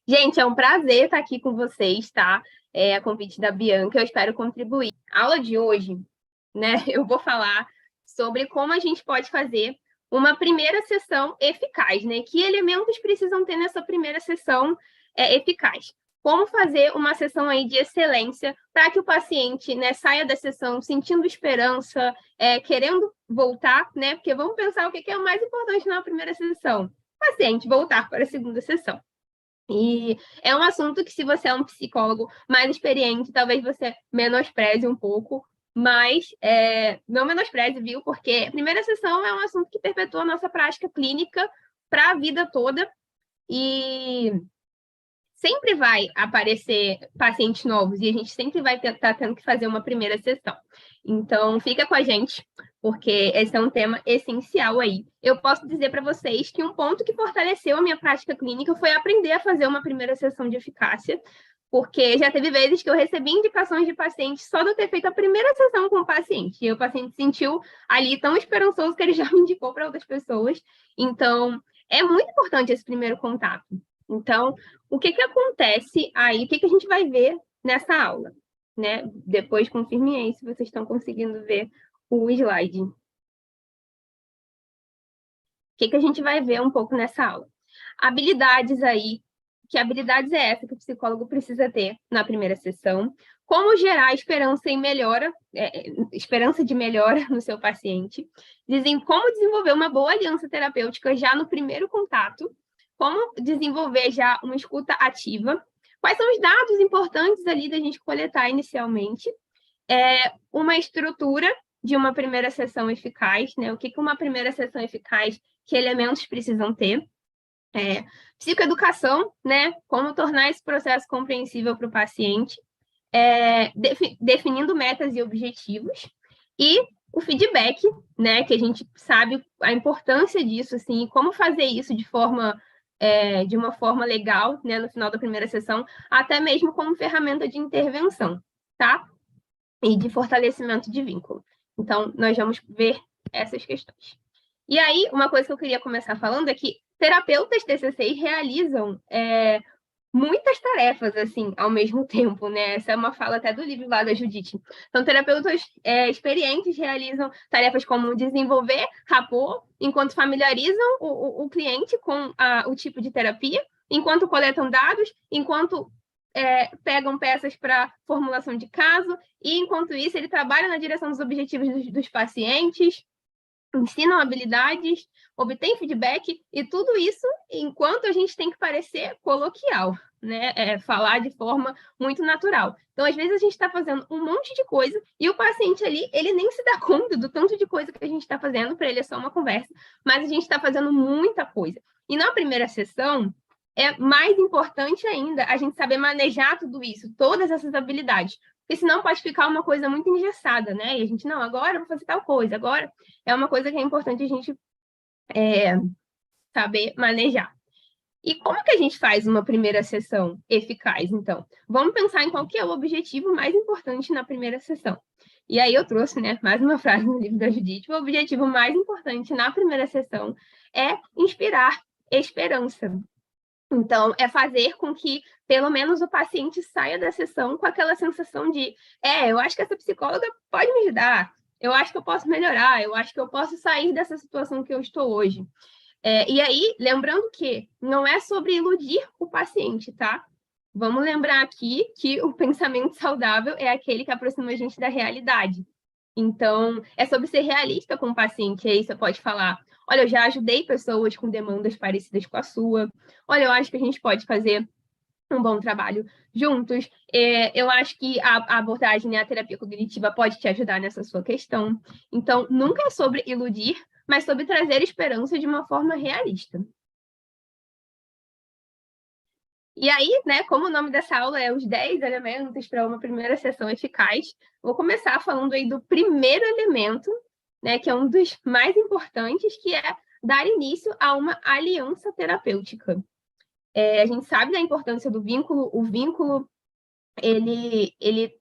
Gente, é um prazer estar aqui com vocês, tá? A convite da Bianca, eu espero contribuir. A aula de hoje, né, eu vou falar sobre como a gente pode fazer uma primeira sessão eficaz, né? Que elementos precisam ter nessa primeira sessão eficaz? Como fazer uma sessão aí de excelência para que o paciente, né, saia da sessão sentindo esperança, querendo voltar, né? Porque vamos pensar o que é o mais importante na primeira sessão. O paciente voltar para a segunda sessão. E é um assunto que, se você é um psicólogo mais experiente, talvez você menospreze um pouco, mas não menospreze, viu? Porque a primeira sessão é um assunto que perpetua a nossa prática clínica para a vida toda e sempre vai aparecer pacientes novos e a gente sempre vai estar tendo que fazer uma primeira sessão. Então, fica com a gente, porque esse é um tema essencial aí. Eu posso dizer para vocês que um ponto que fortaleceu a minha prática clínica foi aprender a fazer uma primeira sessão de eficácia, porque já teve vezes que eu recebi indicações de pacientes só de eu ter feito a primeira sessão com o paciente, e o paciente se sentiu ali tão esperançoso que ele já me indicou para outras pessoas. Então, é muito importante esse primeiro contato. Então, o que acontece aí? O que a gente vai ver nessa aula? Né? Depois, confirme aí se vocês estão conseguindo ver o slide. O que a gente vai ver um pouco nessa aula? Habilidades aí. Que habilidades é essa que o psicólogo precisa ter na primeira sessão? Como gerar esperança em melhora, esperança de melhora no seu paciente? Como desenvolver uma boa aliança terapêutica já no primeiro contato? Como desenvolver já uma escuta ativa? Quais são os dados importantes ali da gente coletar inicialmente? Uma estrutura de uma primeira sessão eficaz, né? O que uma primeira sessão eficaz, que elementos precisam ter? Psicoeducação, né? Como tornar esse processo compreensível para o paciente, definindo metas e objetivos, e o feedback, né? Que a gente sabe a importância disso, assim, como fazer isso de uma forma legal, né? No final da primeira sessão, até mesmo como ferramenta de intervenção, tá? E de fortalecimento de vínculo. Então, nós vamos ver essas questões. E aí, uma coisa que eu queria começar falando é que terapeutas TCCs realizam muitas tarefas, assim, ao mesmo tempo, né? Essa é uma fala até do livro lá da Judite. Então, terapeutas experientes realizam tarefas como desenvolver rapport, enquanto familiarizam o cliente com o tipo de terapia, enquanto coletam dados, enquanto pegam peças para formulação de caso, e enquanto isso ele trabalha na direção dos objetivos dos pacientes, ensinam habilidades, obtém feedback, e tudo isso enquanto a gente tem que parecer coloquial, né? Falar de forma muito natural. Então, às vezes, a gente está fazendo um monte de coisa e o paciente ali, ele nem se dá conta do tanto de coisa que a gente está fazendo, para ele é só uma conversa, mas a gente está fazendo muita coisa. E na primeira sessão, é mais importante ainda a gente saber manejar tudo isso, todas essas habilidades, porque senão pode ficar uma coisa muito engessada, né? E a gente, não, agora eu vou fazer tal coisa, agora é uma coisa que é importante a gente saber manejar. E como que a gente faz uma primeira sessão eficaz, então? Vamos pensar em qual que é o objetivo mais importante na primeira sessão. E aí eu trouxe, né, mais uma frase no livro da Judite: o objetivo mais importante na primeira sessão é inspirar esperança. Então, é fazer com que, pelo menos, o paciente saia da sessão com aquela sensação de eu acho que essa psicóloga pode me ajudar, eu acho que eu posso melhorar, eu acho que eu posso sair dessa situação que eu estou hoje. E aí, lembrando que não é sobre iludir o paciente, tá? Vamos lembrar aqui que o pensamento saudável é aquele que aproxima a gente da realidade. Então, é sobre ser realista com o paciente. Aí você pode falar: olha, eu já ajudei pessoas com demandas parecidas com a sua. Olha, eu acho que a gente pode fazer um bom trabalho juntos. Eu acho que a abordagem, né, a terapia cognitiva pode te ajudar nessa sua questão. Então, nunca é sobre iludir, mas sobre trazer esperança de uma forma realista. E aí, né, como o nome dessa aula é os 10 elementos para uma primeira sessão eficaz, vou começar falando aí do primeiro elemento, né, que é um dos mais importantes, que é dar início a uma aliança terapêutica. A gente sabe da importância do vínculo, o vínculo, ele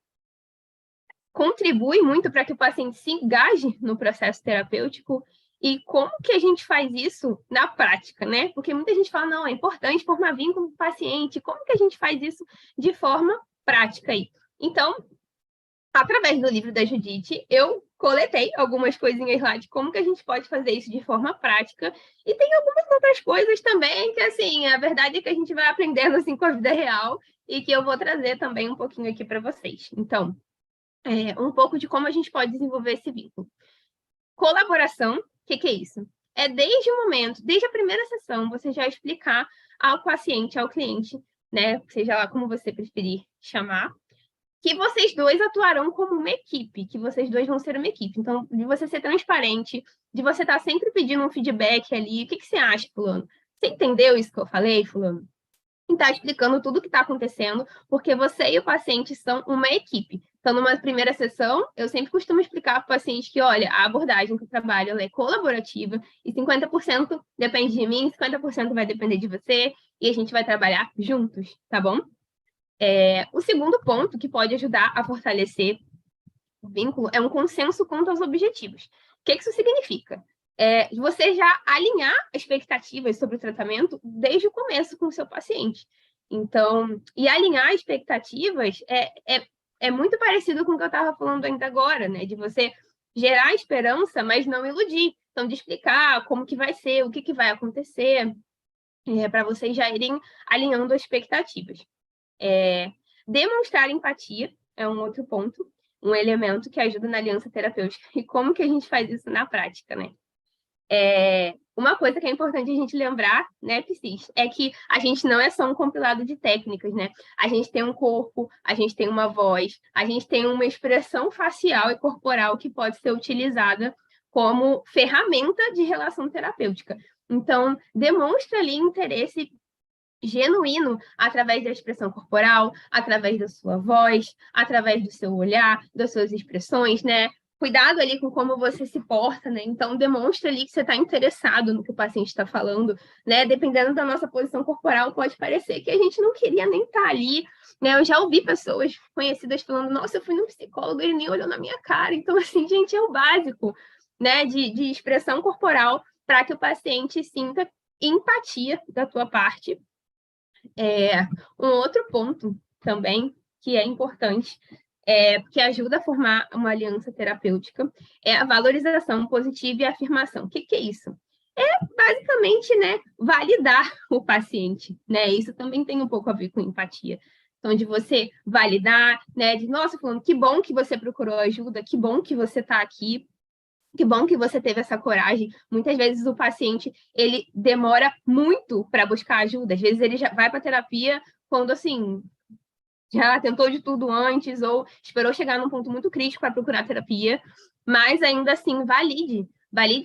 contribui muito para que o paciente se engaje no processo terapêutico, e como que a gente faz isso na prática, né? Porque muita gente fala, não, é importante formar vínculo com o paciente, como que a gente faz isso de forma prática aí? Então, através do livro da Judite, eu coletei algumas coisinhas lá de como que a gente pode fazer isso de forma prática, e tem algumas outras coisas também que, assim, a verdade é que a gente vai aprendendo, assim, com a vida real, e que eu vou trazer também um pouquinho aqui para vocês. Então, um pouco de como a gente pode desenvolver esse vínculo. Colaboração, o que é isso? É desde o momento, desde a primeira sessão, você já explicar ao paciente, ao cliente, né, seja lá como você preferir chamar, que vocês dois atuarão como uma equipe, que vocês dois vão ser uma equipe. Então, de você ser transparente, de você estar sempre pedindo um feedback ali, o que você acha, fulano? Você entendeu isso que eu falei, fulano? E está explicando tudo o que está acontecendo, porque você e o paciente são uma equipe. Então, numa primeira sessão, eu sempre costumo explicar para o paciente que, olha, a abordagem que eu trabalho ela é colaborativa e 50% depende de mim, 50% vai depender de você, e a gente vai trabalhar juntos, tá bom? O segundo ponto que pode ajudar a fortalecer o vínculo é um consenso quanto aos objetivos. O que isso significa? Você já alinhar expectativas sobre o tratamento desde o começo com o seu paciente. Então, e alinhar expectativas é muito parecido com o que eu estava falando ainda agora, né? De você gerar esperança, mas não iludir. Então, de explicar como que vai ser, o que vai acontecer, para vocês já irem alinhando as expectativas. Demonstrar empatia é um outro ponto, um elemento que ajuda na aliança terapêutica. E como que a gente faz isso na prática, né? Uma coisa que é importante a gente lembrar, né, Psis, é que a gente não é só um compilado de técnicas, né? A gente tem um corpo, a gente tem uma voz, a gente tem uma expressão facial e corporal que pode ser utilizada como ferramenta de relação terapêutica. Então, demonstra ali interesse genuíno através da expressão corporal, através da sua voz, através do seu olhar, das suas expressões, né? Cuidado ali com como você se porta, né? Então, demonstra ali que você está interessado no que o paciente está falando, né? Dependendo da nossa posição corporal, pode parecer que a gente não queria nem estar ali, né? Eu já ouvi pessoas conhecidas falando, nossa, eu fui no psicólogo, ele nem olhou na minha cara. Então, assim, gente, é o básico, né? De expressão corporal para que o paciente sinta empatia da tua parte. Um outro ponto também que é importante, que ajuda a formar uma aliança terapêutica, é a valorização positiva e a afirmação. O que é isso? Basicamente, né, validar o paciente, né? Isso também tem um pouco a ver com empatia. Então, de você validar, né, de, nossa, falando, que bom que você procurou ajuda, que bom que você está aqui, que bom que você teve essa coragem. Muitas vezes o paciente, ele demora muito para buscar ajuda. Às vezes ele já vai para terapia quando, assim, já tentou de tudo antes ou esperou chegar num ponto muito crítico para procurar terapia, mas ainda assim, valide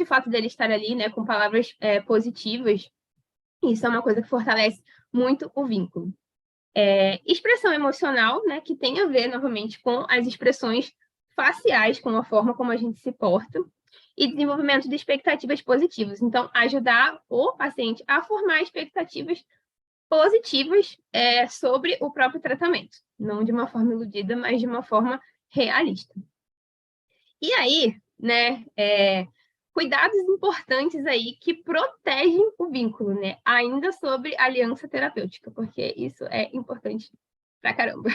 o fato dele estar ali, né, com palavras positivas. Isso é uma coisa que fortalece muito o vínculo. Expressão emocional, né, que tem a ver, novamente, com as expressões faciais, com a forma como a gente se porta, e desenvolvimento de expectativas positivas. Então, ajudar o paciente a formar expectativas positivas sobre o próprio tratamento. Não de uma forma iludida, mas de uma forma realista. E aí, né, cuidados importantes aí que protegem o vínculo, né? Ainda sobre aliança terapêutica, porque isso é importante pra caramba.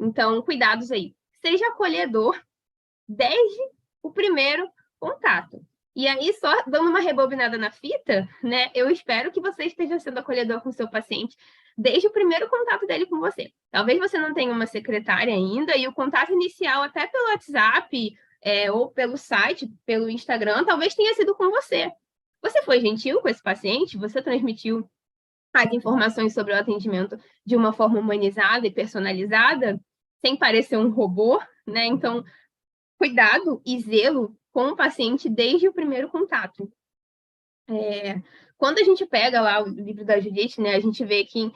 Então, cuidados aí. Seja acolhedor desde o primeiro contato. E aí, só dando uma rebobinada na fita, né? Eu espero que você esteja sendo acolhedor com o seu paciente desde o primeiro contato dele com você. Talvez você não tenha uma secretária ainda, e o contato inicial, até pelo WhatsApp, ou pelo site, pelo Instagram, talvez tenha sido com você. Você foi gentil com esse paciente? Você transmitiu as informações sobre o atendimento de uma forma humanizada e personalizada, sem parecer um robô, né? Então, cuidado e zelo com o paciente desde o primeiro contato. Quando a gente pega lá o livro da Judite, né, a gente vê que,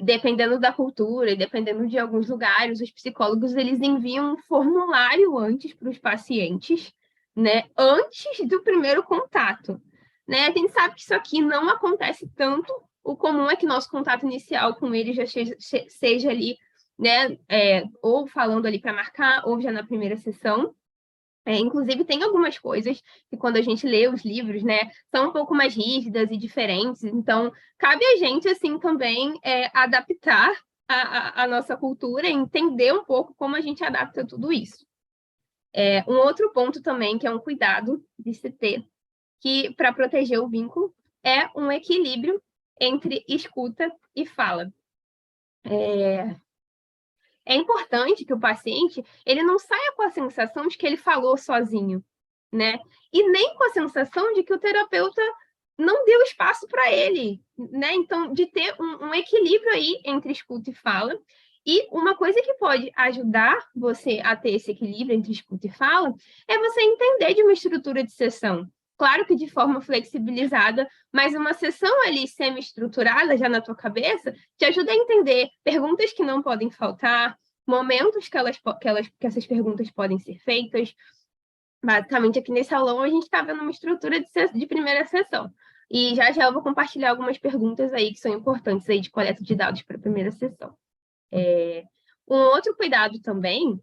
dependendo da cultura e dependendo de alguns lugares, os psicólogos eles enviam um formulário antes para os pacientes, né, antes do primeiro contato. Né? A gente sabe que isso aqui não acontece tanto, o comum é que nosso contato inicial com ele já seja ali, né, ou falando ali para marcar, ou já na primeira sessão. Inclusive, tem algumas coisas que, quando a gente lê os livros, né, são um pouco mais rígidas e diferentes. Então, cabe a gente, assim, também adaptar a nossa cultura, entender um pouco como a gente adapta tudo isso. Um outro ponto também, que é um cuidado de se ter, que para proteger o vínculo, é um equilíbrio entre escuta e fala. É importante que o paciente ele não saia com a sensação de que ele falou sozinho, né? E nem com a sensação de que o terapeuta não deu espaço para ele, né? Então, de ter um equilíbrio aí entre escuta e fala. E uma coisa que pode ajudar você a ter esse equilíbrio entre escuta e fala é você entender de uma estrutura de sessão. Claro que de forma flexibilizada, mas uma sessão ali semi-estruturada já na tua cabeça te ajuda a entender perguntas que não podem faltar, momentos que essas perguntas podem ser feitas. Basicamente, aqui nesse aulão, a gente está vendo uma estrutura de primeira sessão. E já já eu vou compartilhar algumas perguntas aí que são importantes aí de coleta de dados para a primeira sessão. Um outro cuidado também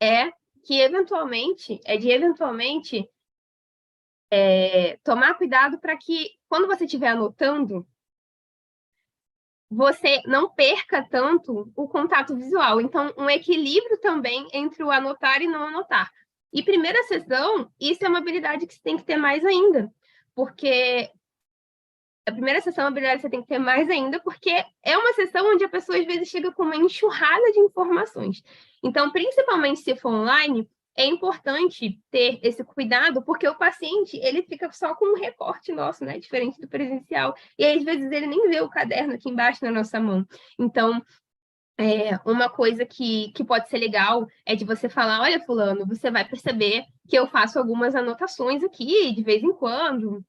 é que, eventualmente, tomar cuidado para que, quando você estiver anotando, você não perca tanto o contato visual. Então, um equilíbrio também entre o anotar e não anotar. E primeira sessão, isso é uma habilidade que você tem que ter mais ainda, porque a primeira sessão é uma habilidade que você tem que ter mais ainda, porque é uma sessão onde a pessoa às vezes chega com uma enxurrada de informações. Então, principalmente se for online, é importante ter esse cuidado, porque o paciente, ele fica só com um recorte nosso, né? Diferente do presencial. E às vezes ele nem vê o caderno aqui embaixo na nossa mão. Então, uma coisa que pode ser legal é de você falar, olha, fulano, você vai perceber que eu faço algumas anotações aqui, de vez em quando,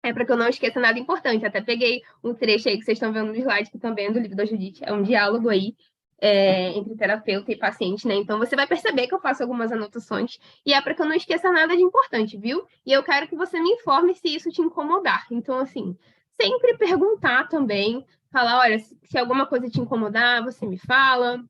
para que eu não esqueça nada importante. Até peguei um trecho aí que vocês estão vendo no slide, que também é do livro da Judite, é um diálogo aí entre terapeuta e paciente, né? Então, você vai perceber que eu faço algumas anotações, e é para que eu não esqueça nada de importante, viu? E eu quero que você me informe se isso te incomodar. Então, assim, sempre perguntar também, falar, olha, se alguma coisa te incomodar, você me fala.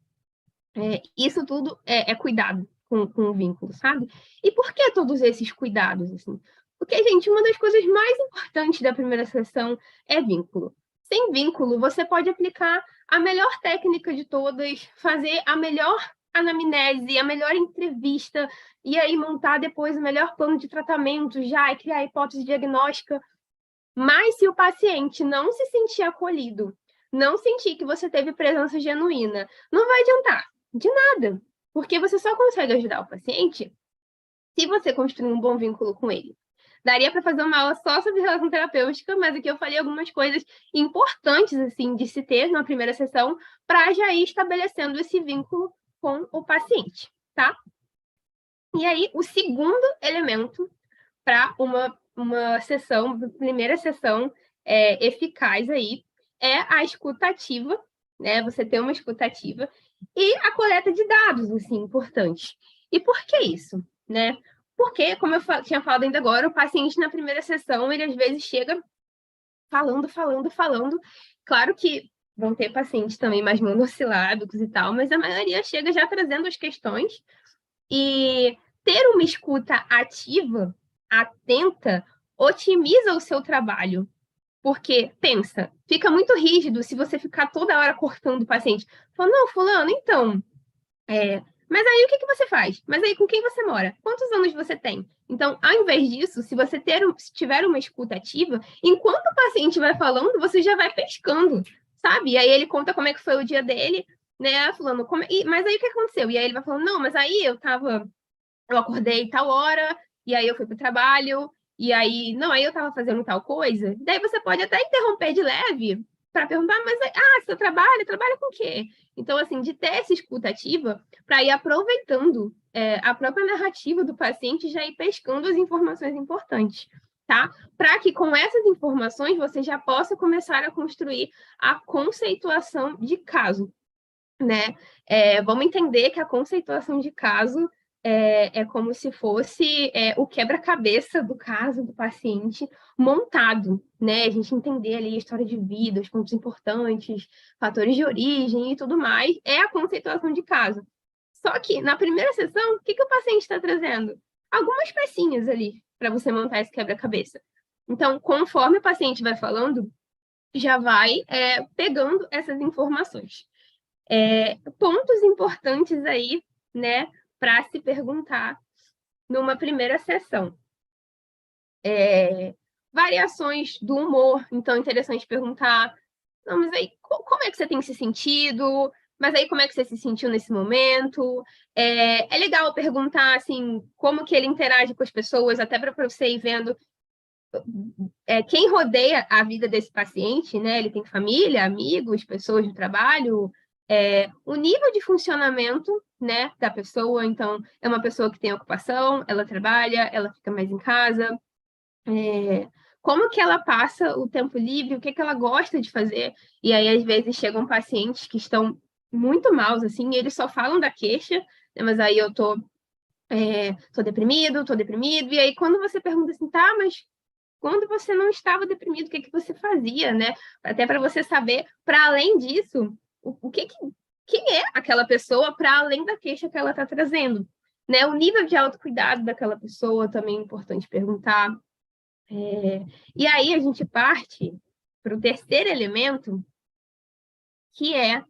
Isso tudo é cuidado com o vínculo, sabe? E por que todos esses cuidados, assim? Porque, gente, uma das coisas mais importantes da primeira sessão é vínculo. Sem vínculo, você pode aplicar a melhor técnica de todas, fazer a melhor anamnese, a melhor entrevista, e aí montar depois o melhor plano de tratamento já e criar a hipótese diagnóstica. Mas se o paciente não se sentir acolhido, não sentir que você teve presença genuína, não vai adiantar de nada, porque você só consegue ajudar o paciente se você construir um bom vínculo com ele. Daria para fazer uma aula só sobre relação terapêutica, mas aqui eu falei algumas coisas importantes assim de se ter na primeira sessão para já ir estabelecendo esse vínculo com o paciente, tá? E aí, o segundo elemento para uma sessão, primeira sessão eficaz aí, é a escutativa, né? Você ter uma escutativa e a coleta de dados, assim, importante. E por que isso, né? Porque, como eu tinha falado ainda agora, o paciente na primeira sessão, ele às vezes chega falando. Claro que vão ter pacientes também mais monossilábicos e tal, mas a maioria chega já trazendo as questões. E ter uma escuta ativa, atenta, otimiza o seu trabalho. Porque, pensa, fica muito rígido se você ficar toda hora cortando o paciente. Falando, não, fulano, então, mas aí o que você faz? Mas aí com quem você mora? Quantos anos você tem? Então, ao invés disso, se você tiver uma escuta ativa, enquanto o paciente vai falando, você já vai pescando, sabe? E aí ele conta como é que foi o dia dele, né? Falando, mas aí o que aconteceu? E aí ele vai falando, não, mas aí eu acordei tal hora, e aí eu fui pro trabalho, e aí, não, aí eu tava fazendo tal coisa. Daí você pode até interromper de leve para perguntar, mas, você trabalha com o quê? Então, assim, de ter essa escuta ativa para ir aproveitando a própria narrativa do paciente e já ir pescando as informações importantes, tá? Para que com essas informações você já possa começar a construir a conceituação de caso, né? Vamos entender que a conceituação de caso é como se fosse o quebra-cabeça do caso do paciente montado, né? A gente entender ali a história de vida, os pontos importantes, fatores de origem e tudo mais, é a conceituação de caso. Só que, na primeira sessão, o que o paciente está trazendo? Algumas pecinhas ali para você montar esse quebra-cabeça. Então, conforme o paciente vai falando, já vai pegando essas informações. Pontos importantes aí, né, para se perguntar numa primeira sessão. Variações do humor, então é interessante perguntar, não, mas aí como é que você tem se sentido? Mas aí como é que você se sentiu nesse momento? É legal perguntar, assim, como que ele interage com as pessoas, até para você ir vendo quem rodeia a vida desse paciente, né? Ele tem família, amigos, pessoas do trabalho, o nível de funcionamento, né, da pessoa. Então, é uma pessoa que tem ocupação, ela trabalha, ela fica mais em casa. Como que ela passa o tempo livre, o que ela gosta de fazer. E aí, às vezes, chegam pacientes que estão muito maus, assim, e eles só falam da queixa, né? Mas aí eu tô deprimido, e aí quando você pergunta assim, tá, mas quando você não estava deprimido, o que você fazia, né? Até para você saber, para além disso, quem é aquela pessoa para além da queixa que ela está trazendo, né? O nível de autocuidado daquela pessoa também é importante perguntar. E aí a gente parte para o terceiro elemento, que é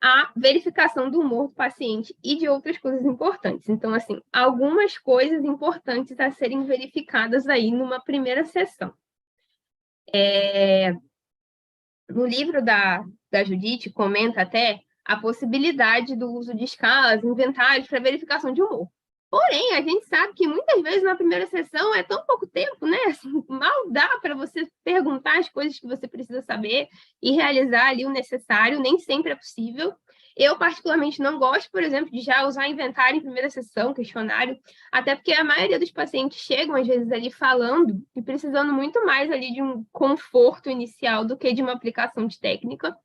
a verificação do humor do paciente e de outras coisas importantes. Então, assim, algumas coisas importantes a serem verificadas aí numa primeira sessão. No livro da Judite, comenta até a possibilidade do uso de escalas, inventários para verificação de humor. Porém, a gente sabe que muitas vezes na primeira sessão é tão pouco tempo, né? Assim, mal dá para você perguntar as coisas que você precisa saber e realizar ali o necessário, nem sempre é possível. Eu, particularmente, não gosto, por exemplo, de já usar inventário em primeira sessão, questionário, até porque a maioria dos pacientes chegam, às vezes, ali falando e precisando muito mais ali de um conforto inicial do que de uma aplicação de técnica.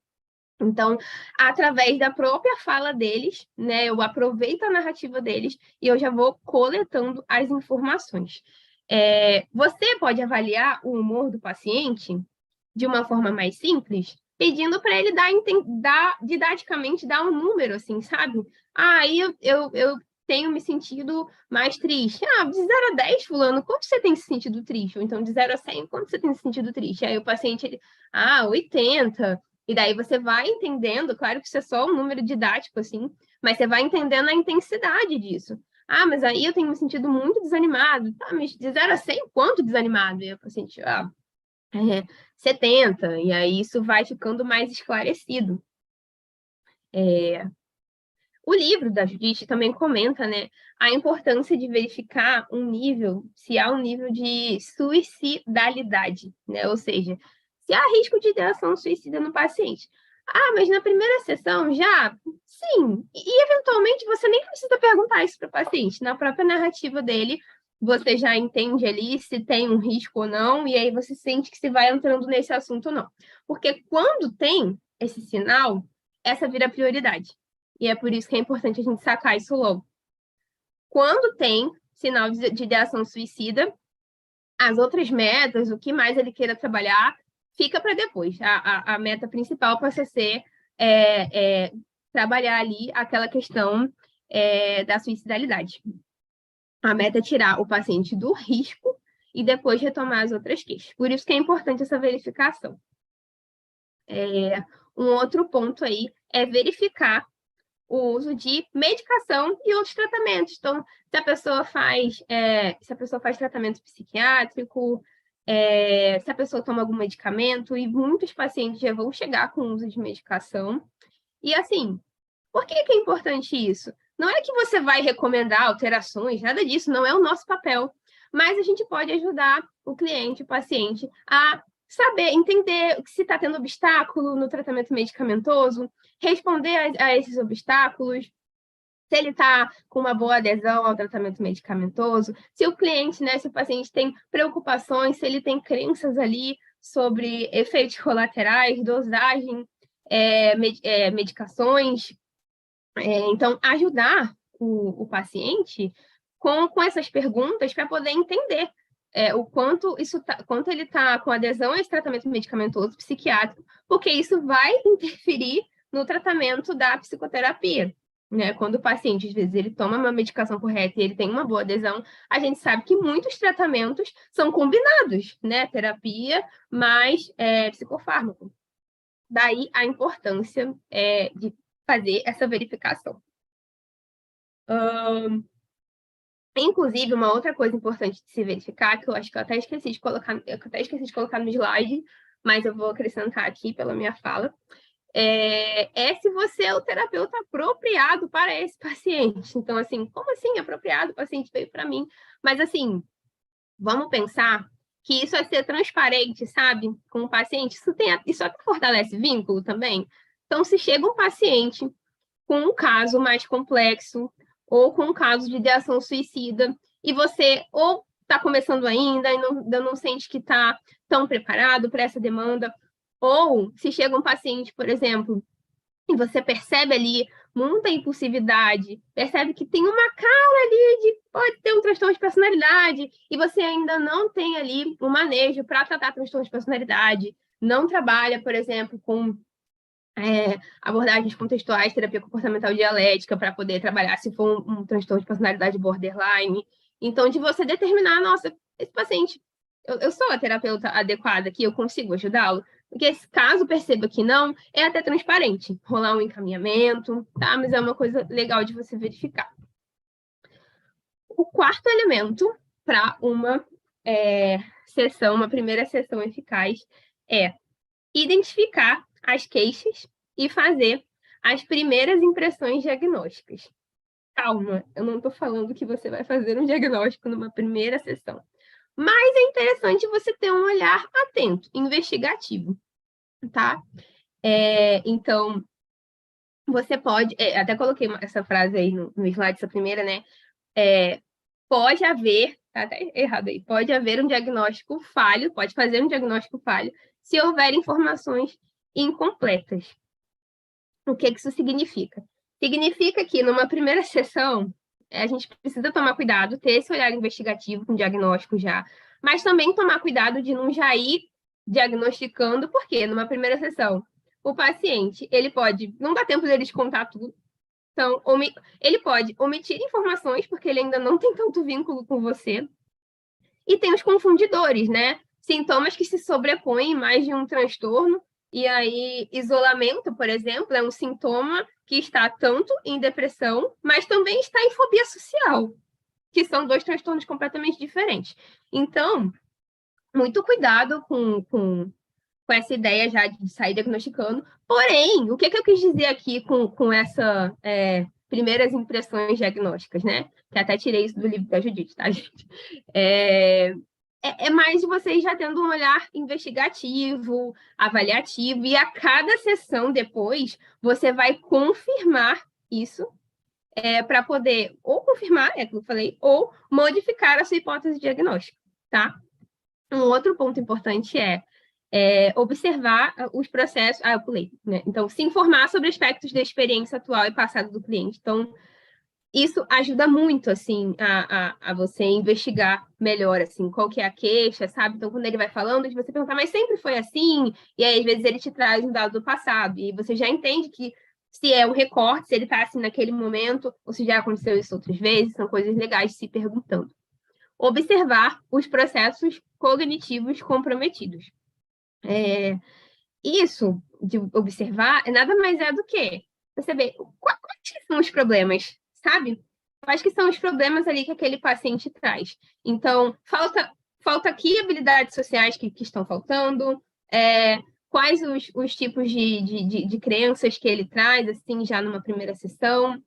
Então, através da própria fala deles, né, eu aproveito a narrativa deles e eu já vou coletando as informações. Você pode avaliar o humor do paciente de uma forma mais simples, pedindo para ele didaticamente dar um número, assim, sabe? Aí eu tenho me sentido mais triste. De 0 a 10, fulano, quanto você tem se sentido triste? Ou então, de 0 a 100, quanto você tem se sentido triste? Aí o paciente, 80. E daí você vai entendendo, claro que isso é só um número didático, assim, mas você vai entendendo a intensidade disso. Mas aí eu tenho me sentido muito desanimado. Tá, mas de 0 a 100, quanto desanimado? E o paciente, 70, e aí isso vai ficando mais esclarecido. O livro da Judite também comenta, né, a importância de verificar se há um nível de suicidalidade, né? Ou seja, se há risco de ideação suicida no paciente. Mas na primeira sessão já? Sim. E eventualmente você nem precisa perguntar isso para o paciente. Na própria narrativa dele, você já entende ali se tem um risco ou não, e aí você sente que se vai entrando nesse assunto ou não. Porque quando tem esse sinal, essa vira prioridade. E é por isso que é importante a gente sacar isso logo. Quando tem sinal de ideação suicida, as outras metas, o que mais ele queira trabalhar, fica para depois. A meta principal passa a ser trabalhar ali aquela questão da suicidalidade. A meta é tirar o paciente do risco e depois retomar as outras queixas. Por isso que é importante essa verificação. Um outro ponto aí é verificar o uso de medicação e outros tratamentos. Então, se a pessoa faz tratamento psiquiátrico, se a pessoa toma algum medicamento, e muitos pacientes já vão chegar com o uso de medicação. E assim, por que é importante isso? Não é que você vai recomendar alterações, nada disso, não é o nosso papel. Mas a gente pode ajudar o cliente, o paciente, a saber, entender se está tendo obstáculo no tratamento medicamentoso, responder a esses obstáculos, se ele está com uma boa adesão ao tratamento medicamentoso, se o cliente, né, se o paciente tem preocupações, se ele tem crenças ali sobre efeitos colaterais, dosagem, medicações. Então, ajudar o paciente com essas perguntas para poder entender o quanto ele está com adesão a esse tratamento medicamentoso psiquiátrico, porque isso vai interferir no tratamento da psicoterapia. né? Quando o paciente, às vezes, ele toma uma medicação correta e ele tem uma boa adesão, a gente sabe que muitos tratamentos são combinados, né? Terapia mais psicofármaco. Daí a importância de fazer essa verificação. Inclusive, uma outra coisa importante de se verificar, que eu acho que eu até esqueci de colocar no slide, mas eu vou acrescentar aqui pela minha fala, se você é o terapeuta apropriado para esse paciente. Então, assim, como assim apropriado? O paciente veio para mim. Mas, assim, vamos pensar que isso é ser transparente, sabe? Com o paciente. Isso até fortalece vínculo também. Então, se chega um paciente com um caso mais complexo ou com um caso de ideação suicida e você ou está começando ainda e ainda não sente que está tão preparado para essa demanda, ou se chega um paciente, por exemplo, e você percebe ali muita impulsividade, percebe que tem uma cara ali de pode ter um transtorno de personalidade e você ainda não tem ali um manejo para tratar transtorno de personalidade, não trabalha, por exemplo, com abordagens contextuais, terapia comportamental dialética, para poder trabalhar se for um transtorno de personalidade borderline. Então, de você determinar, nossa, esse paciente, eu sou a terapeuta adequada aqui, eu consigo ajudá-lo? Porque caso perceba que não, é até transparente, rolar um encaminhamento, tá? Mas é uma coisa legal de você verificar. O quarto elemento para uma uma primeira sessão eficaz, é identificar as queixas e fazer as primeiras impressões diagnósticas. Calma, eu não estou falando que você vai fazer um diagnóstico numa primeira sessão. Mas é interessante você ter um olhar atento, investigativo, tá? Então, você pode... até coloquei essa frase aí no slide, essa primeira, né? Pode haver... Tá até errado aí. Pode haver um diagnóstico falho, pode fazer um diagnóstico falho, se houver informações incompletas. O que isso significa? Significa que, numa primeira sessão, a gente precisa tomar cuidado, ter esse olhar investigativo com diagnóstico já, mas também tomar cuidado de não já ir diagnosticando, porque numa primeira sessão, o paciente, ele pode, não dá tempo dele de contar tudo, então, ele pode omitir informações, porque ele ainda não tem tanto vínculo com você, e tem os confundidores, né? Sintomas que se sobrepõem mais de um transtorno, e aí, isolamento, por exemplo, é um sintoma que está tanto em depressão, mas também está em fobia social, que são dois transtornos completamente diferentes. Então, muito cuidado com essa ideia já de sair diagnosticando. Porém, o que eu quis dizer aqui com essa primeiras impressões diagnósticas, né? Que até tirei isso do livro da Judite, tá, gente? É mais de vocês já tendo um olhar investigativo, avaliativo, e a cada sessão depois, você vai confirmar isso para poder ou confirmar, que eu falei, ou modificar a sua hipótese diagnóstica, tá? Um outro ponto importante observar os processos... eu pulei, né? Então, se informar sobre aspectos da experiência atual e passado do cliente. Então, isso ajuda muito, assim, a você investigar melhor, assim, qual que é a queixa, sabe? Então, quando ele vai falando, de você perguntar, mas sempre foi assim? E aí, às vezes, ele te traz um dado do passado, e você já entende que se é um recorte, se ele está assim naquele momento, ou se já aconteceu isso outras vezes, são coisas legais de se perguntando. Observar os processos cognitivos comprometidos. Isso de observar nada mais é do que perceber quais são os problemas, sabe? Quais que são os problemas ali que aquele paciente traz. Então, falta aqui habilidades sociais que estão faltando, quais os tipos de crenças que ele traz, assim, já numa primeira sessão,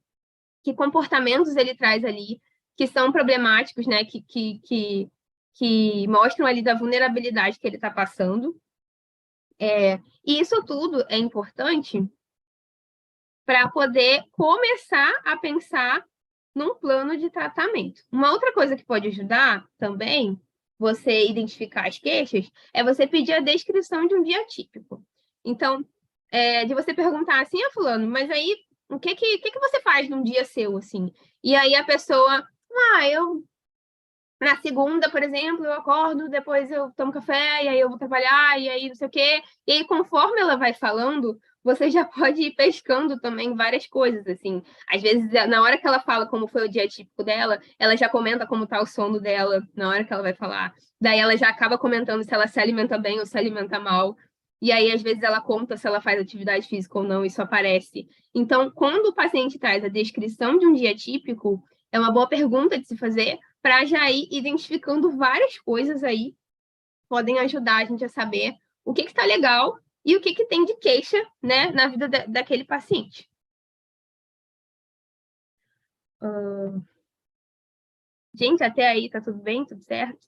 que comportamentos ele traz ali que são problemáticos, né? Que mostram ali da vulnerabilidade que ele está passando. E isso tudo é importante para poder começar a pensar num plano de tratamento. Uma outra coisa que pode ajudar também você identificar as queixas é você pedir a descrição de um dia típico. Então, de você perguntar assim, fulano, mas aí o que você faz num dia seu, assim? E aí a pessoa, eu Na segunda, por exemplo, eu acordo, depois eu tomo café, e aí eu vou trabalhar, e aí não sei o quê. E aí, conforme ela vai falando, você já pode ir pescando também várias coisas, assim. Às vezes, na hora que ela fala como foi o dia típico dela, ela já comenta como tá o sono dela, na hora que ela vai falar. Daí ela já acaba comentando se ela se alimenta bem ou se alimenta mal. E aí, às vezes, ela conta se ela faz atividade física ou não, isso aparece. Então, quando o paciente traz a descrição de um dia típico, é uma boa pergunta de se fazer, para já ir identificando várias coisas aí, podem ajudar a gente a saber o que está legal e o que tem de queixa, né, na vida daquele paciente. Gente, até aí tá tudo bem? Tudo certo?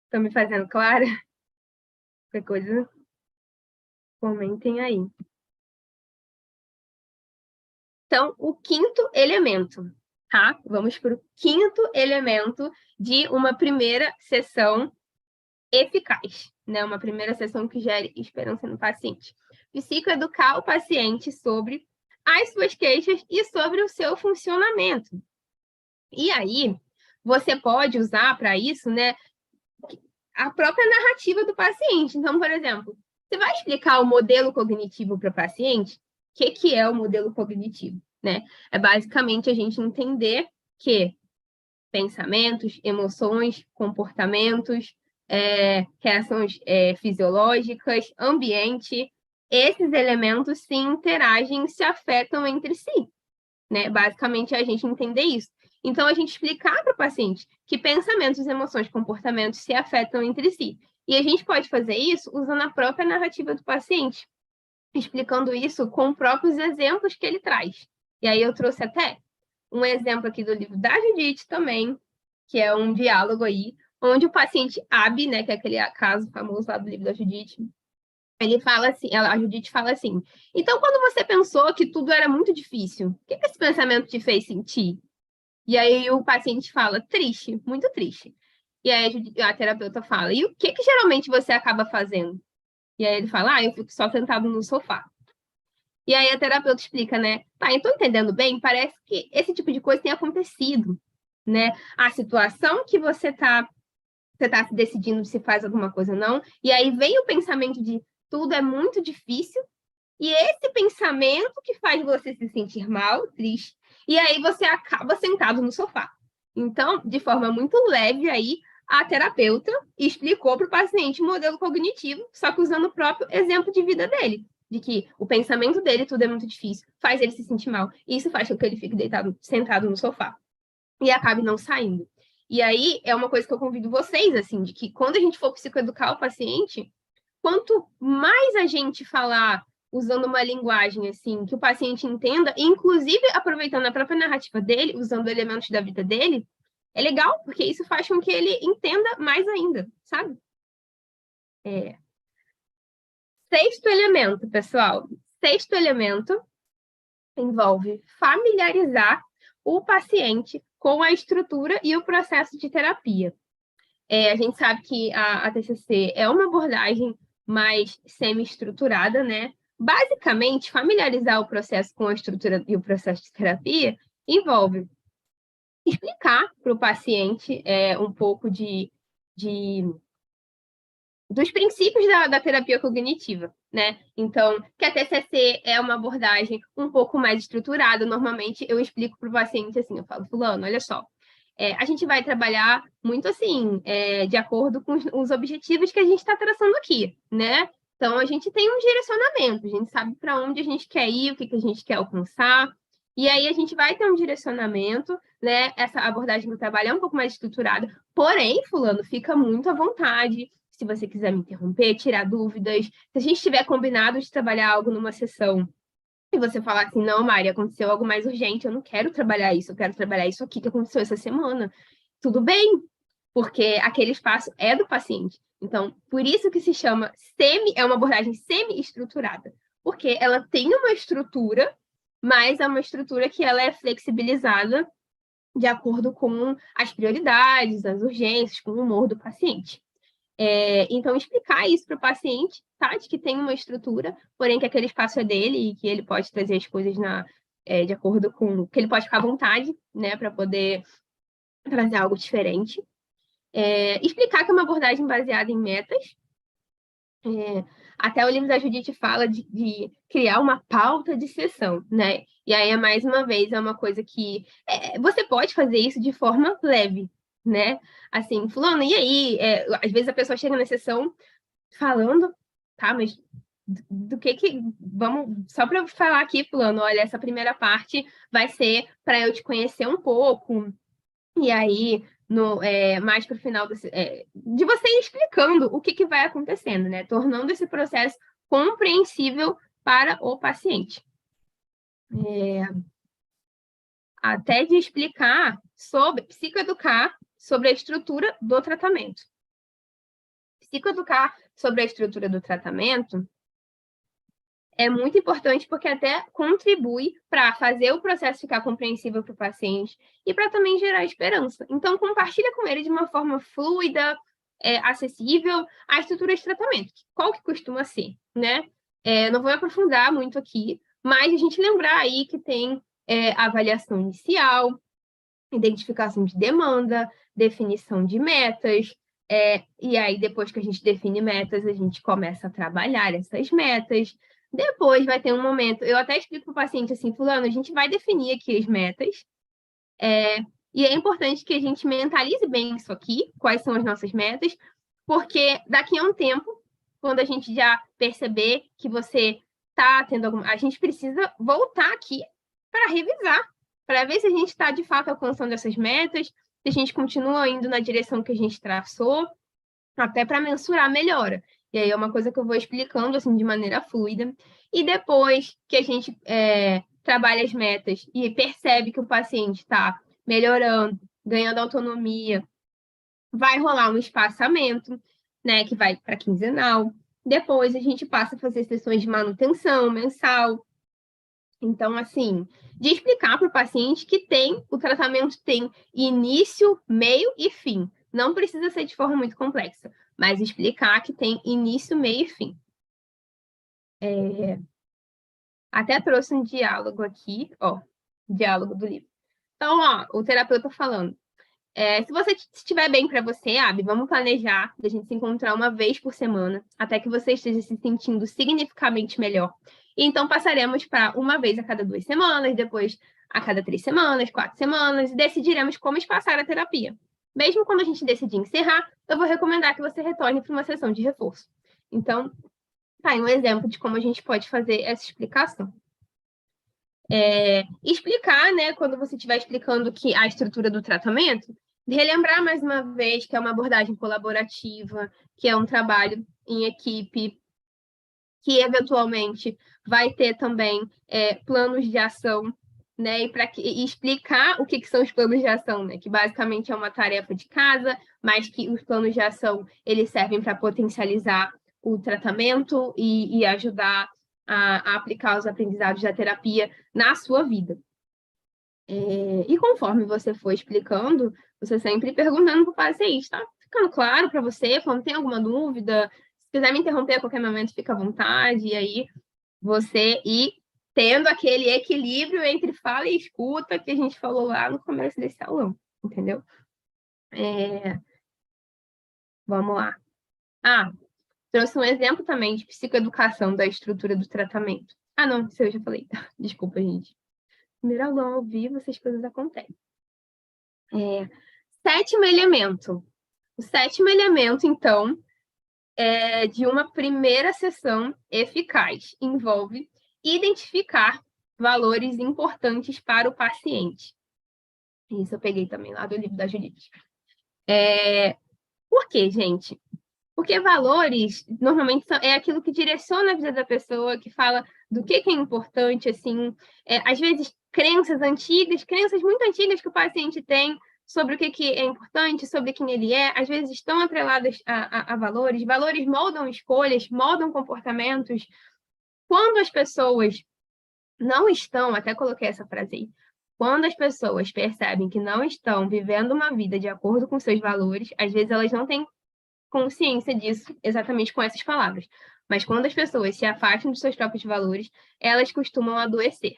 Estão me fazendo clara? Qualquer coisa, comentem aí. Então, o quinto elemento, tá? Vamos para o quinto elemento de uma primeira sessão eficaz, né? Uma primeira sessão que gere esperança no paciente. Psicoeducar o paciente sobre as suas queixas e sobre o seu funcionamento. E aí, você pode usar para isso, né, a própria narrativa do paciente. Então, por exemplo, você vai explicar o modelo cognitivo para o paciente? O que é o modelo cognitivo, né? É basicamente a gente entender que pensamentos, emoções, comportamentos, reações fisiológicas, ambiente, esses elementos se interagem, se afetam entre si, né? Basicamente, é a gente entender isso. Então, a gente explicar para o paciente que pensamentos, emoções, comportamentos se afetam entre si. E a gente pode fazer isso usando a própria narrativa do paciente, explicando isso com próprios exemplos que ele traz. E aí eu trouxe até um exemplo aqui do livro da Judith também, que é um diálogo aí, onde o paciente Abi, né, que é aquele caso famoso lá do livro da Judith, ele fala assim, a Judith fala assim, então quando você pensou que tudo era muito difícil, o que esse pensamento te fez sentir? E aí o paciente fala, triste, muito triste. E aí a terapeuta fala, e o que geralmente você acaba fazendo? E aí ele fala, eu fico só sentado no sofá. E aí a terapeuta explica, né? Tá, então entendendo bem, parece que esse tipo de coisa tem acontecido, né? A situação que você tá se decidindo se faz alguma coisa ou não, e aí vem o pensamento de tudo é muito difícil, e esse pensamento que faz você se sentir mal, triste, e aí você acaba sentado no sofá. Então, de forma muito leve aí, a terapeuta explicou para o paciente o modelo cognitivo, só que usando o próprio exemplo de vida dele, de que o pensamento dele, tudo é muito difícil, faz ele se sentir mal, e isso faz com que ele fique deitado, sentado no sofá, e acabe não saindo. E aí, é uma coisa que eu convido vocês, assim, de que quando a gente for psicoeducar o paciente, quanto mais a gente falar usando uma linguagem assim que o paciente entenda, inclusive aproveitando a própria narrativa dele, usando elementos da vida dele, é legal, porque isso faz com que ele entenda mais ainda, sabe? Sexto elemento, pessoal. Sexto elemento envolve familiarizar o paciente com a estrutura e o processo de terapia. A gente sabe que a TCC é uma abordagem mais semi-estruturada, né? Basicamente, familiarizar o processo com a estrutura e o processo de terapia envolve explicar para o paciente um pouco dos princípios da terapia cognitiva, né? Então, que a TCC é uma abordagem um pouco mais estruturada. Normalmente, eu explico para o paciente assim, eu falo, fulano, olha só, a gente vai trabalhar muito assim, de acordo com os objetivos que a gente está traçando aqui, né? Então, a gente tem um direcionamento, a gente sabe para onde a gente quer ir, o que a gente quer alcançar, e aí a gente vai ter um direcionamento, né? Essa abordagem do trabalho é um pouco mais estruturada, porém, fulano, fica muito à vontade. Se você quiser me interromper, tirar dúvidas, se a gente tiver combinado de trabalhar algo numa sessão e você falar assim, não, Mari, aconteceu algo mais urgente, eu não quero trabalhar isso, eu quero trabalhar isso aqui que aconteceu essa semana. Tudo bem, porque aquele espaço é do paciente. Então, por isso que se chama é uma abordagem semi-estruturada, porque ela tem uma estrutura, mas é uma estrutura que ela é flexibilizada de acordo com as prioridades, as urgências, com o humor do paciente. Então, explicar isso para o paciente, tá? De que tem uma estrutura, porém que aquele espaço é dele e que ele pode trazer as coisas de acordo com... que ele pode ficar à vontade, né? Para poder trazer algo diferente. Explicar que é uma abordagem baseada em metas. Até o livro da Judith fala de criar uma pauta de sessão, né? E aí, mais uma vez, é uma coisa que você pode fazer isso de forma leve, né? Assim, fulano, e aí? Às vezes a pessoa chega na sessão falando, tá, mas do que vamos, só para eu falar aqui, fulano, olha, essa primeira parte vai ser para eu te conhecer um pouco, e aí, mais para o final de você ir explicando o que vai acontecendo, né? Tornando esse processo compreensível para o paciente. Até de explicar psicoeducar sobre a estrutura do tratamento. Psicoeducar sobre a estrutura do tratamento é muito importante porque até contribui para fazer o processo ficar compreensível para o paciente e para também gerar esperança. Então, compartilha com ele de uma forma fluida, acessível, a estrutura de tratamento. Qual que costuma ser, né? Não vou aprofundar muito aqui, mas a gente lembrar aí que tem avaliação inicial, identificação de demanda, definição de metas, e aí depois que a gente define metas, a gente começa a trabalhar essas metas. Depois vai ter um momento, eu até explico para o paciente assim, fulano, a gente vai definir aqui as metas, e é importante que a gente mentalize bem isso aqui, quais são as nossas metas, porque daqui a um tempo, quando a gente já perceber que você está tendo alguma... A gente precisa voltar aqui para revisar, para ver se a gente está, de fato, alcançando essas metas, se a gente continua indo na direção que a gente traçou, até para mensurar a melhora. E aí é uma coisa que eu vou explicando assim de maneira fluida. E depois que a gente trabalha as metas e percebe que o paciente está melhorando, ganhando autonomia, vai rolar um espaçamento, né, que vai para quinzenal. Depois a gente passa a fazer sessões de manutenção mensal. Então, assim, de explicar para o paciente que o tratamento tem início, meio e fim. Não precisa ser de forma muito complexa, mas explicar que tem início, meio e fim. Até trouxe um diálogo aqui, diálogo do livro. Então, o terapeuta falando. Se você estiver bem para você, Abi, vamos planejar a gente se encontrar uma vez por semana, até que você esteja se sentindo significativamente melhor. E então passaremos para uma vez a cada 2 semanas, depois a cada 3 semanas, 4 semanas, e decidiremos como espaçar a terapia. Mesmo quando a gente decidir encerrar, eu vou recomendar que você retorne para uma sessão de reforço. Então, tá aí um exemplo de como a gente pode fazer essa explicação. Explicar, né, quando você estiver explicando a estrutura do tratamento, relembrar mais uma vez que é uma abordagem colaborativa, que é um trabalho em equipe, que eventualmente vai ter também planos de ação, né, e explicar o que são os planos de ação, né, que basicamente é uma tarefa de casa, mas que os planos de ação eles servem para potencializar o tratamento e ajudar a aplicar os aprendizados da terapia na sua vida. E conforme você for explicando, você sempre perguntando para o paciente, tá ficando claro para você? Quando tem alguma dúvida, se quiser me interromper a qualquer momento, fica à vontade, e aí você ir tendo aquele equilíbrio entre fala e escuta que a gente falou lá no começo desse aulão, entendeu? Vamos lá. Trouxe um exemplo também de psicoeducação da estrutura do tratamento. Não, isso eu já falei. Desculpa, gente. Primeiro aulão ao vivo, essas coisas acontecem. Sétimo elemento. O sétimo elemento, então, é de uma primeira sessão eficaz. Envolve identificar valores importantes para o paciente. Isso eu peguei também lá do livro da Judith. Por quê, gente? Porque valores, normalmente, é aquilo que direciona a vida da pessoa, que fala do que é importante, assim. Às vezes, crenças antigas, crenças muito antigas que o paciente tem sobre o que é importante, sobre quem ele é, às vezes estão atreladas a valores. Valores moldam escolhas, moldam comportamentos. Quando as pessoas não estão, até coloquei essa frase aí, quando as pessoas percebem que não estão vivendo uma vida de acordo com seus valores, às vezes elas não têm consciência disso exatamente com essas palavras. Mas quando as pessoas se afastam dos seus próprios valores, elas costumam adoecer.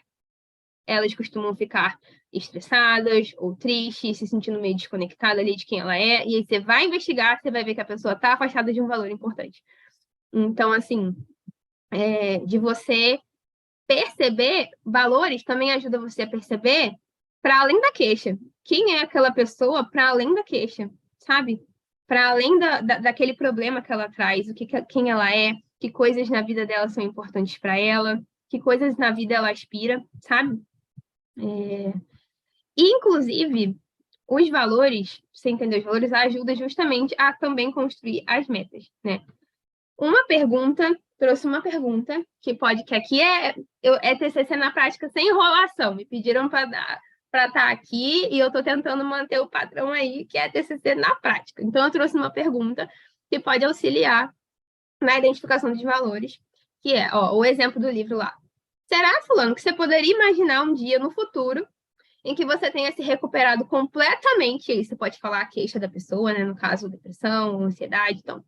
elas costumam ficar estressadas ou tristes, se sentindo meio desconectada ali de quem ela é, e aí você vai investigar, você vai ver que a pessoa está afastada de um valor importante. Então, assim, de você perceber valores também ajuda você a perceber para além da queixa. Quem é aquela pessoa para além da queixa, sabe? Para além daquele problema que ela traz, quem ela é, que coisas na vida dela são importantes para ela, que coisas na vida ela aspira, sabe? Inclusive, os valores, você entender os valores, ajuda justamente a também construir as metas, né? Trouxe uma pergunta, que aqui é TCC na prática sem enrolação. Me pediram para estar aqui e eu estou tentando manter o padrão aí, que é TCC na prática. Então, eu trouxe uma pergunta que pode auxiliar na identificação dos valores, que é o exemplo do livro lá. Será, fulano, que você poderia imaginar um dia no futuro em que você tenha se recuperado completamente, e aí você pode falar a queixa da pessoa, né? No caso, depressão, ansiedade, então...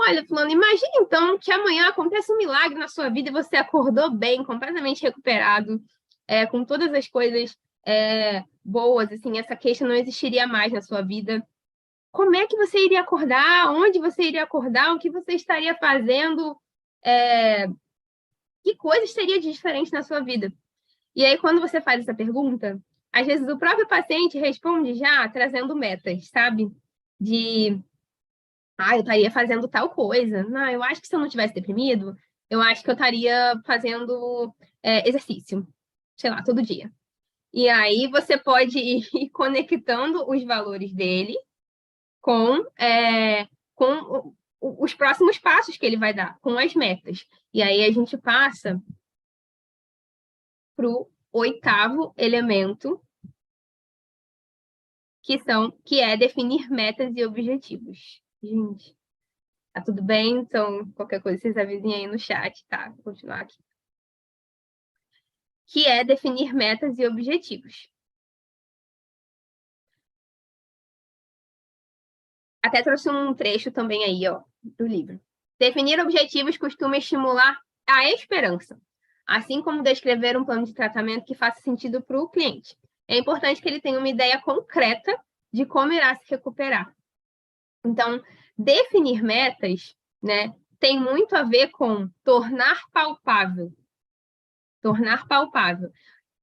Olha, fulano, imagine então que amanhã aconteça um milagre na sua vida e você acordou bem, completamente recuperado, com todas as coisas boas, assim, essa queixa não existiria mais na sua vida. Como é que você iria acordar? Onde você iria acordar? O que você estaria fazendo? Que coisas seria de diferente na sua vida? E aí, quando você faz essa pergunta, às vezes o próprio paciente responde já trazendo metas, sabe? Eu estaria fazendo tal coisa. Não, eu acho que se eu não tivesse deprimido, eu acho que eu estaria fazendo exercício, sei lá, todo dia. E aí você pode ir conectando os valores dele com os próximos passos que ele vai dar, com as metas. E aí a gente passa para o 8º elemento, que é definir metas e objetivos. Gente, tá tudo bem? Então, qualquer coisa, vocês avisem aí no chat, tá? Vou continuar aqui. Que é definir metas e objetivos. Até trouxe um trecho também aí, do livro. Definir objetivos costuma estimular a esperança, assim como descrever um plano de tratamento que faça sentido para o cliente. É importante que ele tenha uma ideia concreta de como irá se recuperar. Então, definir metas, né, tem muito a ver com tornar palpável. Tornar palpável.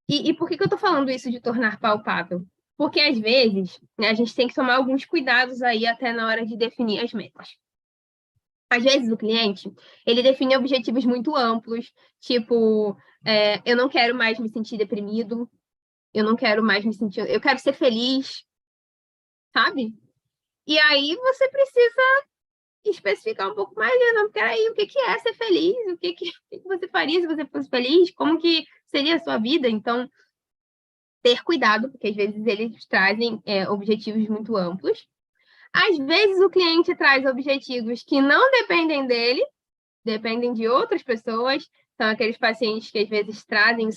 E por que eu estou falando isso de tornar palpável? Porque, às vezes, né, a gente tem que tomar alguns cuidados aí até na hora de definir as metas. Às vezes, o cliente, ele define objetivos muito amplos, tipo, eu não quero mais me sentir deprimido, eu não quero mais me sentir... Eu quero ser feliz, sabe? E aí, você precisa especificar um pouco mais, não, peraí, o que é ser feliz? O que você faria se você fosse feliz? Como que seria a sua vida? Então, ter cuidado, porque às vezes eles trazem objetivos muito amplos. Às vezes o cliente traz objetivos que não dependem dele, dependem de outras pessoas. São aqueles pacientes que às vezes trazem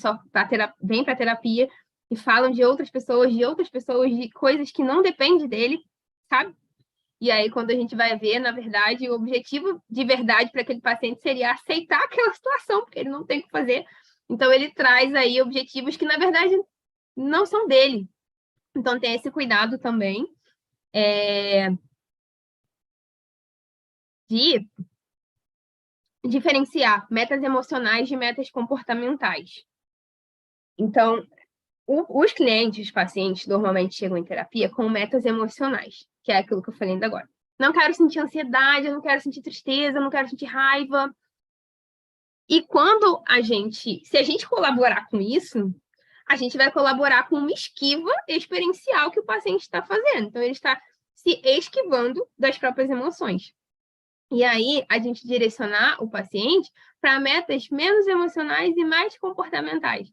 vêm para terapia e falam de outras pessoas, de coisas que não dependem dele, sabe? E aí, quando a gente vai ver, na verdade, o objetivo de verdade para aquele paciente seria aceitar aquela situação, porque ele não tem o que fazer. Então, ele traz aí objetivos que, na verdade, não são dele. Então, tem esse cuidado também de diferenciar metas emocionais de metas comportamentais. Então, os clientes, os pacientes, normalmente chegam em terapia com metas emocionais, que é aquilo que eu falei ainda agora. Não quero sentir ansiedade, eu não quero sentir tristeza, eu não quero sentir raiva. E se a gente colaborar com isso, a gente vai colaborar com uma esquiva experiencial que o paciente está fazendo. Então, ele está se esquivando das próprias emoções. E aí, a gente direcionar o paciente para metas menos emocionais e mais comportamentais.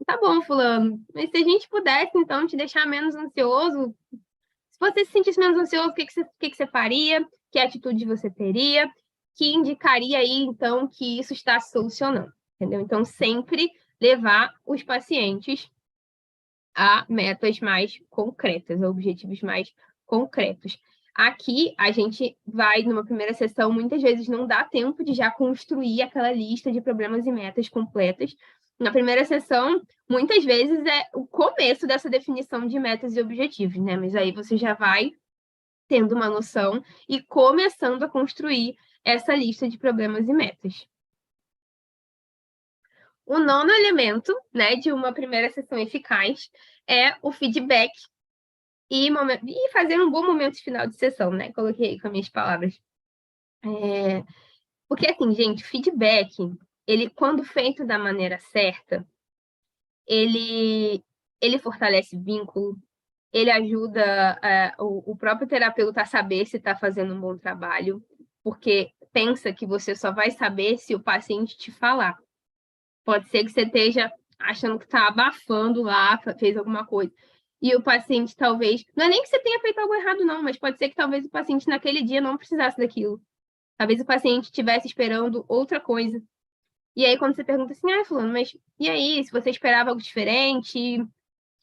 Tá bom, fulano, mas se a gente pudesse, então, te deixar menos ansioso, se você se sentisse menos ansioso, o que você faria? Que atitude você teria? Que indicaria aí, então, que isso está se solucionando, entendeu? Então, sempre levar os pacientes a metas mais concretas, a objetivos mais concretos. Aqui, a gente vai, numa primeira sessão, muitas vezes não dá tempo de já construir aquela lista de problemas e metas completas. Na primeira sessão, muitas vezes é o começo dessa definição de metas e objetivos, né? Mas aí você já vai tendo uma noção e começando a construir essa lista de problemas e metas. O nono elemento, né, de uma primeira sessão eficaz é o feedback e fazer um bom momento final de sessão, né? Coloquei aí com as minhas palavras. Porque, assim, gente, feedback, ele, quando feito da maneira certa, ele fortalece vínculo, ele ajuda o próprio terapeuta a saber se está fazendo um bom trabalho, porque pensa que você só vai saber se o paciente te falar. Pode ser que você esteja achando que está abafando lá, fez alguma coisa. E o paciente talvez... Não é nem que você tenha feito algo errado, não, mas pode ser que talvez o paciente naquele dia não precisasse daquilo. Talvez o paciente estivesse esperando outra coisa. E aí, quando você pergunta assim, fulano, mas e aí, se você esperava algo diferente,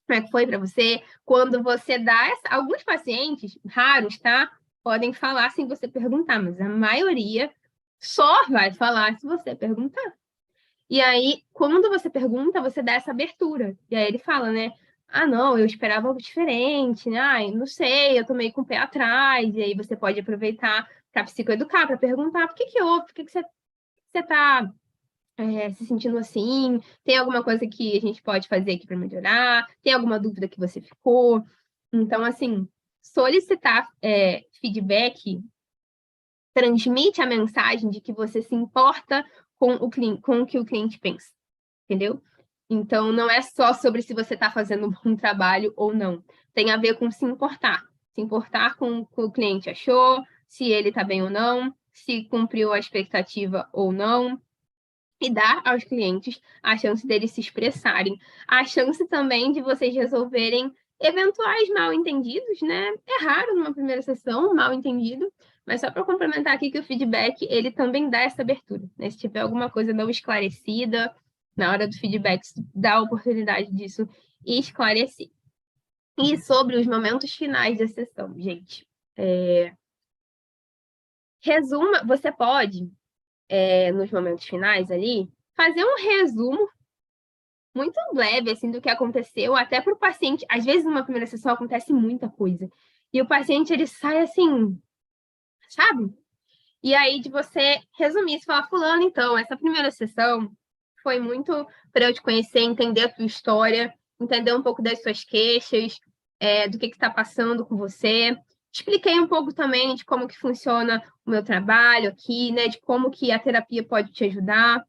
como é que foi para você? Quando você dá alguns pacientes, raros, tá? Podem falar sem você perguntar, mas a maioria só vai falar se você perguntar. E aí, quando você pergunta, você dá essa abertura. E aí ele fala, né? Ah, não, eu esperava algo diferente, né? Ai, não sei, eu tô meio com o pé atrás. E aí você pode aproveitar para psicoeducar, para perguntar por que houve, por que você tá se sentindo assim? Tem alguma coisa que a gente pode fazer aqui para melhorar? Tem alguma dúvida que você ficou? Então, assim, solicitar feedback transmite a mensagem de que você se importa com o que o cliente pensa, entendeu? Então, não é só sobre se você está fazendo um bom trabalho ou não. Tem a ver com se importar. Se importar com o que o cliente achou, se ele está bem ou não, se cumpriu a expectativa ou não. E dar aos clientes a chance deles se expressarem. A chance também de vocês resolverem eventuais mal-entendidos, né? É raro numa primeira sessão, mal-entendido, mas só para complementar aqui que o feedback, ele também dá essa abertura, né? Se tiver alguma coisa não esclarecida, na hora do feedback, dá a oportunidade disso esclarecer. E sobre os momentos finais da sessão, gente. Resuma, você pode, nos momentos finais ali, fazer um resumo muito leve, assim, do que aconteceu, até para o paciente. Às vezes, numa primeira sessão, acontece muita coisa. E o paciente, ele sai assim, sabe? E aí, de você resumir, você falar, fulano, então, essa primeira sessão foi muito para eu te conhecer, entender a tua história, entender um pouco das suas queixas, do que está passando com você. Expliquei um pouco também de como que funciona o meu trabalho aqui, né? De como que a terapia pode te ajudar.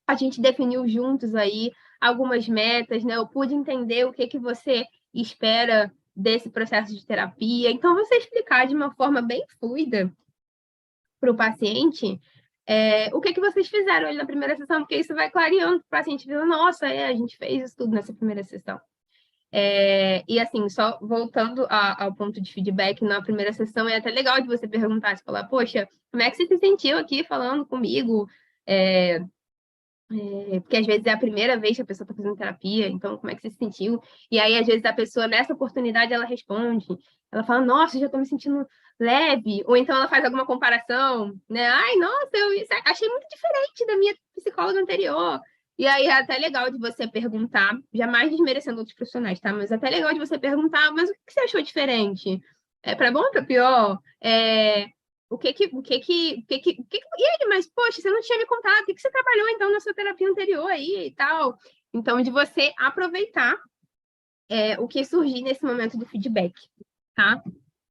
A gente definiu juntos aí algumas metas, né? Eu pude entender o que você espera desse processo de terapia. Então, você explicar de uma forma bem fluida para o paciente o que vocês fizeram ali na primeira sessão, porque isso vai clareando para o paciente, dizendo, nossa, a gente fez isso tudo nessa primeira sessão. E assim, só voltando ao ponto de feedback na primeira sessão, é até legal de você perguntar, você falar, poxa, como é que você se sentiu aqui falando comigo? Porque às vezes é a primeira vez que a pessoa está fazendo terapia, então como é que você se sentiu? E aí, às vezes, a pessoa, nessa oportunidade, ela responde, ela fala, nossa, já estou me sentindo leve, ou então ela faz alguma comparação, né? Ai, nossa, eu achei muito diferente da minha psicóloga anterior. E aí é até legal de você perguntar, jamais desmerecendo outros profissionais, tá? Mas é até legal de você perguntar, mas o que você achou diferente? É para bom ou para pior? E aí, mas, poxa, você não tinha me contado, o que você trabalhou, então, na sua terapia anterior aí e tal? Então, de você aproveitar o que surgir nesse momento do feedback, tá?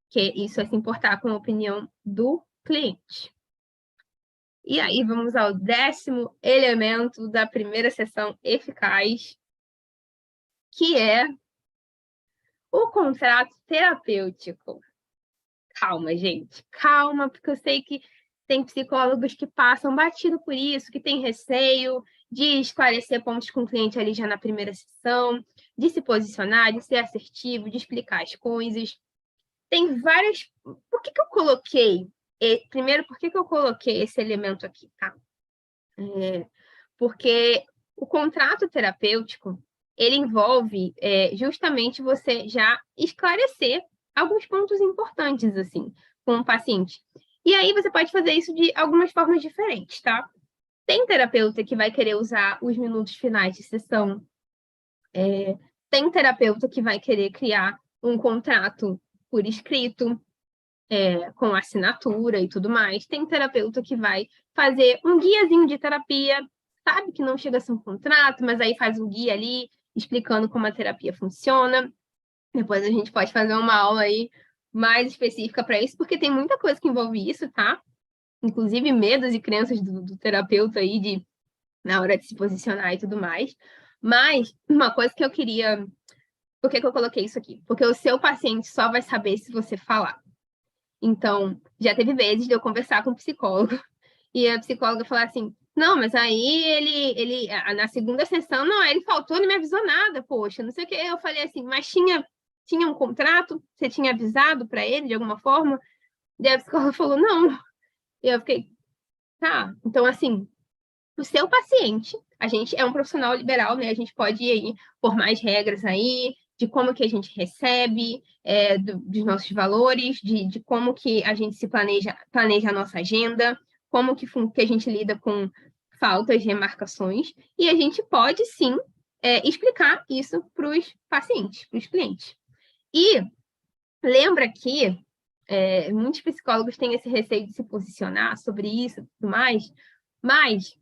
Que isso é se importar com a opinião do cliente. E aí, vamos ao 10º elemento da primeira sessão eficaz, que é o contrato terapêutico. Calma, gente, calma, porque eu sei que tem psicólogos que passam batido por isso, que tem receio de esclarecer pontos com o cliente ali já na primeira sessão, de se posicionar, de ser assertivo, de explicar as coisas. Tem várias... Por que eu coloquei... Primeiro, por que eu coloquei esse elemento aqui, tá? Porque o contrato terapêutico, ele envolve justamente você já esclarecer alguns pontos importantes, assim, com o paciente. E aí você pode fazer isso de algumas formas diferentes, tá? Tem terapeuta que vai querer usar os minutos finais de sessão. Tem terapeuta que vai querer criar um contrato por escrito, com assinatura e tudo mais. Tem terapeuta que vai fazer um guiazinho de terapia, sabe que não chega a ser um contrato, mas aí faz um guia ali explicando como a terapia funciona. Depois a gente pode fazer uma aula aí mais específica para isso, porque tem muita coisa que envolve isso, tá? Inclusive medos e crenças do terapeuta aí na hora de se posicionar e tudo mais. Mas uma coisa que eu queria. Por que eu coloquei isso aqui? Porque o seu paciente só vai saber se você falar. Então, já teve vezes de eu conversar com um psicólogo e a psicóloga falar assim: não, mas aí ele na segunda sessão, não, ele faltou, não me avisou nada, poxa, não sei o que. Eu falei assim, mas tinha um contrato? Você tinha avisado para ele de alguma forma? E a psicóloga falou: não. E eu fiquei, tá. Então, assim, o seu paciente, a gente é um profissional liberal, né? A gente pode ir aí por mais regras aí, de como que a gente recebe, dos nossos valores, de como que a gente se planeja a nossa agenda, como que a gente lida com faltas, remarcações, e a gente pode sim explicar isso para os pacientes, para os clientes. E lembra que muitos psicólogos têm esse receio de se posicionar sobre isso e tudo mais, mas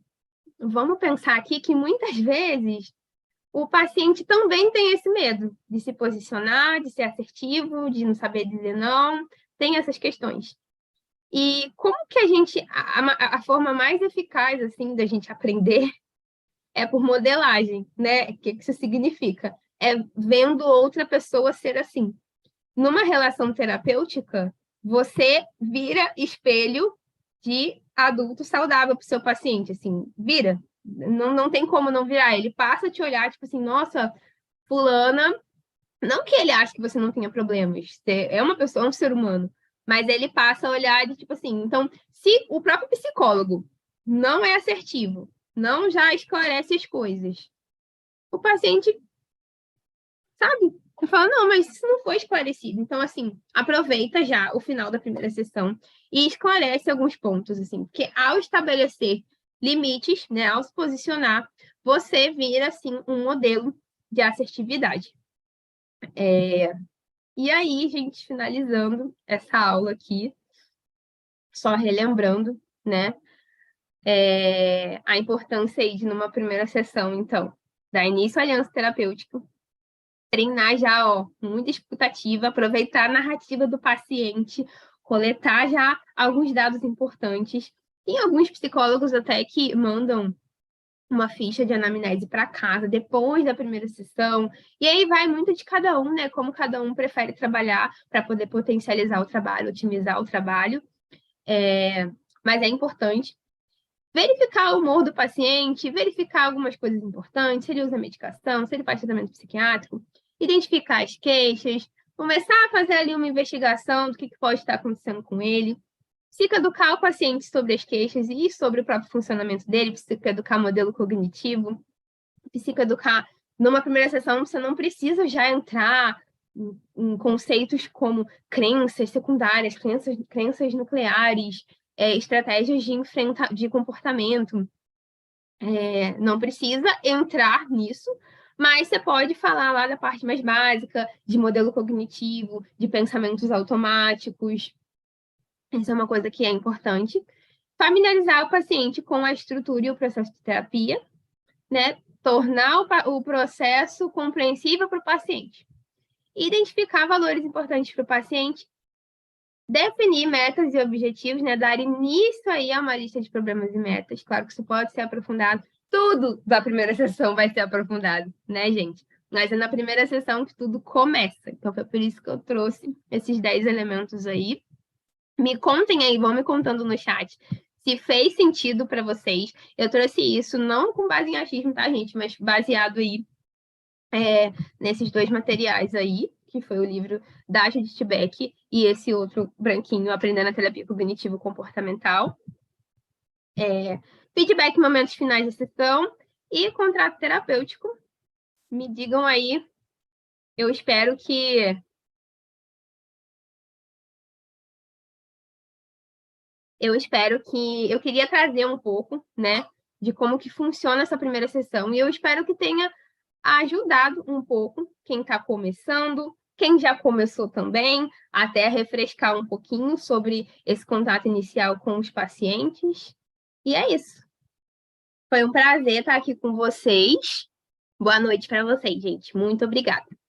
vamos pensar aqui que muitas vezes o paciente também tem esse medo de se posicionar, de ser assertivo, de não saber dizer não, tem essas questões. E como que a forma mais eficaz, assim, da gente aprender é por modelagem, né? O que isso significa? É vendo outra pessoa ser assim. Numa relação terapêutica, você vira espelho de adulto saudável para o seu paciente, assim, vira. Não tem como não virar. Ele passa a te olhar, tipo assim, nossa, fulana, não que ele ache que você não tenha problemas, você é uma pessoa, é um ser humano, mas ele passa a olhar de tipo assim, então, se o próprio psicólogo não é assertivo, não já esclarece as coisas, o paciente sabe? Eu falo, não, mas isso não foi esclarecido. Então, assim, aproveita já o final da primeira sessão e esclarece alguns pontos, assim, porque ao estabelecer limites, né, ao se posicionar, você vira, assim, um modelo de assertividade. E aí, gente, finalizando essa aula aqui, só relembrando, né, a importância aí de, numa primeira sessão, então, dar início à aliança terapêutica, treinar já, ó, muita escutativa, aproveitar a narrativa do paciente, coletar já alguns dados importantes. Tem alguns psicólogos até que mandam uma ficha de anamnese para casa depois da primeira sessão, e aí vai muito de cada um, né? Como cada um prefere trabalhar para poder potencializar o trabalho, otimizar o trabalho. Mas é importante verificar o humor do paciente, verificar algumas coisas importantes, se ele usa medicação, se ele faz tratamento psiquiátrico, identificar as queixas, começar a fazer ali uma investigação do que pode estar acontecendo com ele, psicoeducar o paciente sobre as queixas e sobre o próprio funcionamento dele, psicoeducar modelo cognitivo, psicoeducar. Numa primeira sessão, você não precisa já entrar em conceitos como crenças secundárias, crenças nucleares, estratégias de comportamento. Não precisa entrar nisso, mas você pode falar lá da parte mais básica, de modelo cognitivo, de pensamentos automáticos. Isso é uma coisa que é importante. Familiarizar o paciente com a estrutura e o processo de terapia, né? Tornar o processo compreensível para o paciente. Identificar valores importantes para o paciente, definir metas e objetivos, né? Dar início aí a uma lista de problemas e metas. Claro que isso pode ser aprofundado. Tudo da primeira sessão vai ser aprofundado, né, gente? Mas é na primeira sessão que tudo começa. Então, foi por isso que eu trouxe esses 10 elementos aí. Me contem aí, vão me contando no chat se fez sentido para vocês. Eu trouxe isso não com base em achismo, tá, gente? Mas baseado aí nesses dois materiais aí, que foi o livro da Judith Beck e esse outro branquinho, Aprendendo a Terapia Cognitivo Comportamental. Feedback em momentos finais da sessão e contrato terapêutico. Me digam aí. Eu espero que eu queria trazer um pouco, né, de como que funciona essa primeira sessão. E eu espero que tenha ajudado um pouco quem está começando, quem já começou também, até refrescar um pouquinho sobre esse contato inicial com os pacientes. E é isso. Foi um prazer estar aqui com vocês. Boa noite para vocês, gente. Muito obrigada.